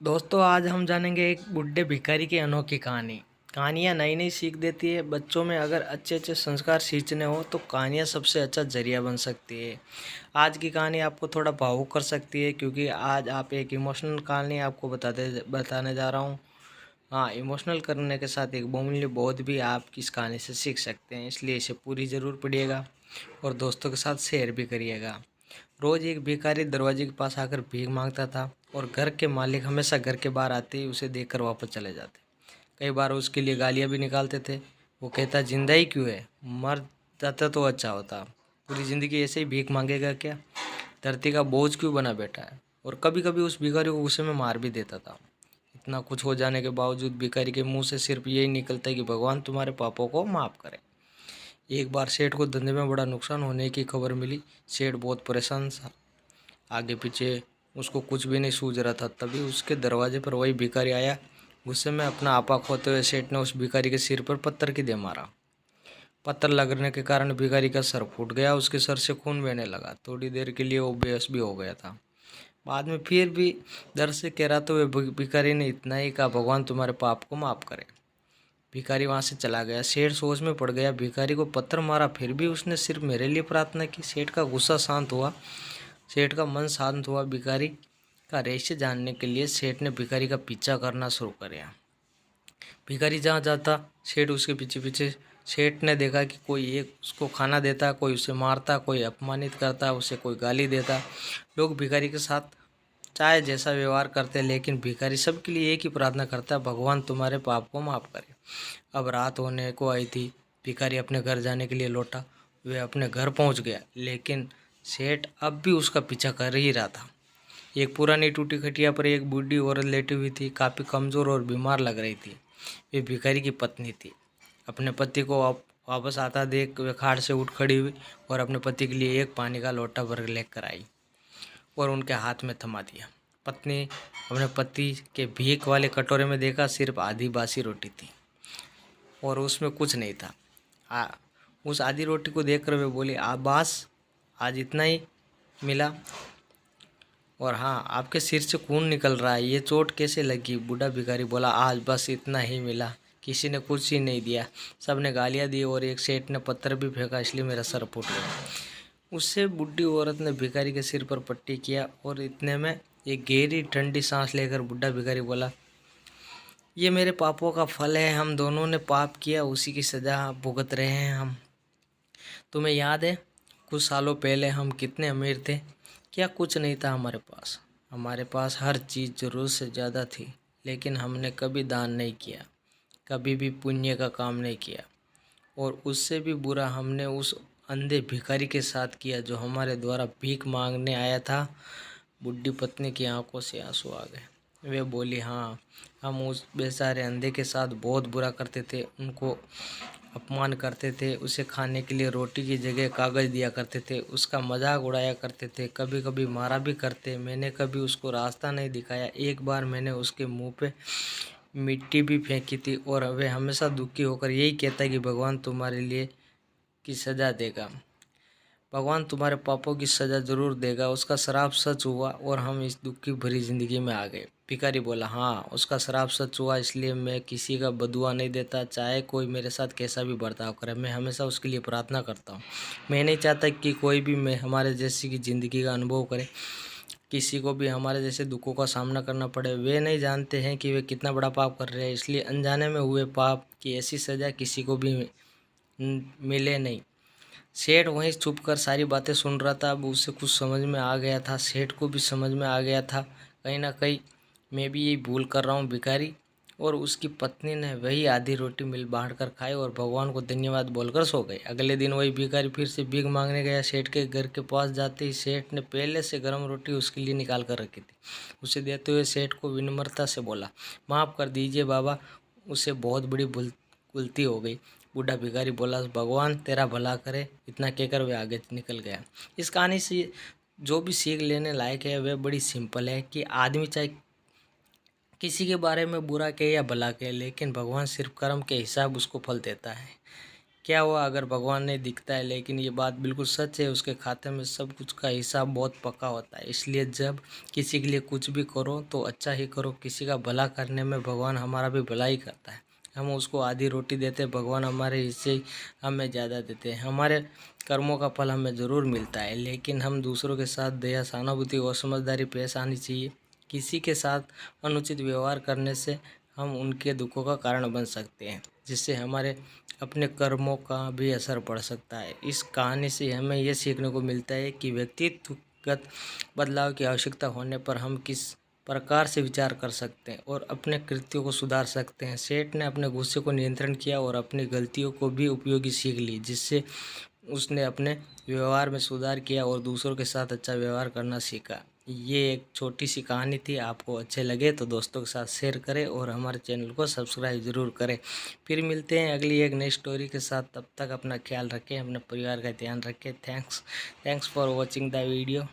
दोस्तों आज हम जानेंगे एक बुड्ढे भिखारी की अनोखी कहानी। कहानियाँ नई नई सीख देती है। बच्चों में अगर अच्छे अच्छे संस्कार सींचने हो तो कहानियाँ सबसे अच्छा जरिया बन सकती है। आज की कहानी आपको थोड़ा भावुक कर सकती है क्योंकि आज आप एक इमोशनल कहानी आपको बताने जा रहा हूँ। हाँ, इमोशनल करने के साथ एक बहुमूल्य बोध भी आप इस कहानी से सीख सकते हैं, इसलिए इसे पूरी ज़रूर पढ़िएगा और दोस्तों के साथ शेयर भी करिएगा। रोज एक भिखारी दरवाजे के पास आकर भीख मांगता था और घर के मालिक हमेशा घर के बाहर आते ही उसे देखकर वापस चले जाते। कई बार उसके लिए गालियां भी निकालते थे। वो कहता, जिंदा ही क्यों है, मर जाता तो अच्छा होता। पूरी ज़िंदगी ऐसे ही भीख मांगेगा क्या, धरती का बोझ क्यों बना बैठा है। और कभी कभी उस भिखारी को गुस्से में मार भी देता था। इतना कुछ हो जाने के बावजूद भिखारी के मुंह से सिर्फ यही निकलता है कि भगवान तुम्हारे पापों को माफ़ करे। एक बार सेठ को धंधे में बड़ा नुकसान होने की खबर मिली। सेठ बहुत परेशान था। आगे पीछे उसको कुछ भी नहीं सूझ रहा था। तभी उसके दरवाजे पर वही भिखारी आया। गुस्से में अपना आपा खोते हुए सेठ ने उस भिखारी के सिर पर पत्थर की दे मारा। पत्थर लगने के कारण भिखारी का सर फूट गया। उसके सर से खून बहने लगा। थोड़ी देर के लिए वो बेहोश भी हो गया था। बाद में फिर भी दर्द से कहराते हुए भिखारी ने इतना ही कहा, भगवान तुम्हारे पाप को माफ करे। भिखारी वहां से चला गया। सेठ सोच में पड़ गया। भिखारी को पत्थर मारा, फिर भी उसने सिर्फ मेरे लिए प्रार्थना की। सेठ का गुस्सा शांत हुआ। सेठ का मन शांत हुआ। भिखारी का रहस्य जानने के लिए सेठ ने भिखारी का पीछा करना शुरू किया। भिखारी जहाँ जाता सेठ उसके पीछे पीछे। सेठ ने देखा कि कोई एक उसको खाना देता, कोई उसे मारता, कोई अपमानित करता, उसे कोई गाली देता। लोग भिखारी के साथ चाहे जैसा व्यवहार करते, लेकिन भिखारी सबके लिए एक ही प्रार्थना करता, भगवान तुम्हारे पाप को माफ करे। अब रात होने को आई थी। भिखारी अपने घर जाने के लिए लौटा। वह अपने घर पहुंच गया, लेकिन सेठ अब भी उसका पीछा कर ही रहा था। एक पुरानी टूटी खटिया पर एक बूढ़ी औरत लेटी हुई थी। काफ़ी कमज़ोर और बीमार लग रही थी। वे भिखारी की पत्नी थी। अपने पति को वापस आता देख वे खाट से उठ खड़ी हुई और अपने पति के लिए एक पानी का लोटा भर लेकर आई और उनके हाथ में थमा दिया। पत्नी अपने पति के भीख वाले कटोरे में देखा, सिर्फ आधी बासी रोटी थी और उसमें कुछ नहीं था। आ, उस आधी रोटी को देखकर वे बोली, बस आज इतना ही मिला, और हाँ आपके सिर से खून निकल रहा है, ये चोट कैसे लगी। बूढ़ा भिखारी बोला, आज बस इतना ही मिला, किसी ने कुछ ही नहीं दिया, सब ने गालियाँ दी और एक सेठ ने पत्थर भी फेंका, इसलिए मेरा सर फूट गया। उससे बूढ़ी औरत ने भिखारी के सिर पर पट्टी किया और इतने में एक गहरी ठंडी सांस लेकर बूढ़ा भिखारी बोला, ये मेरे पापों का फल है, हम दोनों ने पाप किया, उसी की सजा भुगत रहे हैं हम। तुम्हें याद है कुछ सालों पहले हम कितने अमीर थे। क्या कुछ नहीं था हमारे पास हर चीज़ ज़रूरत से ज़्यादा थी, लेकिन हमने कभी दान नहीं किया, कभी भी पुण्य का काम नहीं किया, और उससे भी बुरा हमने उस अंधे भिखारी के साथ किया जो हमारे द्वारा भीख मांगने आया था। बुढ़ी पत्नी की आंखों से आंसू आ गए। वे बोली, हाँ, हम उस बेचारे अंधे के साथ बहुत बुरा करते थे, उनको अपमान करते थे, उसे खाने के लिए रोटी की जगह कागज़ दिया करते थे, उसका मजाक उड़ाया करते थे, कभी कभी मारा भी करते। मैंने कभी उसको रास्ता नहीं दिखाया। एक बार मैंने उसके मुंह पे मिट्टी भी फेंकी थी और वह हमेशा दुखी होकर यही कहता कि भगवान तुम्हारे लिए की सज़ा देगा, भगवान तुम्हारे पापों की सज़ा ज़रूर देगा। उसका श्राप सच हुआ और हम इस दुख की भरी ज़िंदगी में आ गए। भिखारी बोला, हाँ, उसका श्राप सच हुआ, इसलिए मैं किसी का बदुआ नहीं देता, चाहे कोई मेरे साथ कैसा भी बर्ताव करे, मैं हमेशा उसके लिए प्रार्थना करता हूँ। मैं नहीं चाहता कि कोई भी मैं हमारे जैसी की ज़िंदगी का अनुभव करे, किसी को भी हमारे जैसे दुखों का सामना करना पड़े। वे नहीं जानते हैं कि वे कितना बड़ा पाप कर रहे हैं, इसलिए अनजाने में हुए पाप की ऐसी सज़ा किसी को भी मिले नहीं। सेठ वहीं चुप कर सारी बातें सुन रहा था। अब उसे कुछ समझ में आ गया था। सेठ को भी समझ में आ गया था, कहीं ना कहीं मैं भी यही भूल कर रहा हूँ। भिखारी और उसकी पत्नी ने वही आधी रोटी मिल बांट कर खाई और भगवान को धन्यवाद बोलकर सो गए। अगले दिन वही भिखारी फिर से भीख मांगने गया। सेठ के घर के पास जाते ही सेठ ने पहले से गर्म रोटी उसके लिए निकाल कर रखी थी। उसे देते हुए सेठ को विनम्रता से बोला, माफ़ कर दीजिए बाबा, उसे बहुत बड़ी गलती हो गई। बूढ़ा भिखारी बोला, भगवान तेरा भला करे। इतना कहकर वह आगे निकल गया। इस कहानी से जो भी सीख लेने लायक है वह बड़ी सिंपल है कि आदमी चाहे किसी के बारे में बुरा कहे या भला कहे, लेकिन भगवान सिर्फ कर्म के हिसाब उसको फल देता है। क्या हुआ अगर भगवान नहीं दिखता है, लेकिन ये बात बिल्कुल सच है, उसके खाते में सब कुछ का हिसाब बहुत पक्का होता है। इसलिए जब किसी के लिए कुछ भी करो तो अच्छा ही करो। किसी का भला करने में भगवान हमारा भी भला ही करता है। हम उसको आधी रोटी देते, भगवान हमारे हिस्से हमें ज़्यादा देते हैं। हमारे कर्मों का फल हमें ज़रूर मिलता है, लेकिन हम दूसरों के साथ दया, सहानुभूति और समझदारी पेश आनी चाहिए। किसी के साथ अनुचित व्यवहार करने से हम उनके दुखों का कारण बन सकते हैं, जिससे हमारे अपने कर्मों का भी असर पड़ सकता है। इस कहानी से हमें यह सीखने को मिलता है कि व्यक्तिगत बदलाव की आवश्यकता होने पर हम किस प्रकार से विचार कर सकते हैं और अपने कृत्यों को सुधार सकते हैं। सेठ ने अपने गुस्से को नियंत्रण किया और अपनी गलतियों को भी उपयोगी सीख ली, जिससे उसने अपने व्यवहार में सुधार किया और दूसरों के साथ अच्छा व्यवहार करना सीखा। ये एक छोटी सी कहानी थी। आपको अच्छे लगे तो दोस्तों के साथ शेयर करें और हमारे चैनल को सब्सक्राइब ज़रूर करें। फिर मिलते हैं अगली एक नई स्टोरी के साथ। तब तक अपना ख्याल रखें, अपने परिवार का ध्यान रखें। Thanks for watching the video.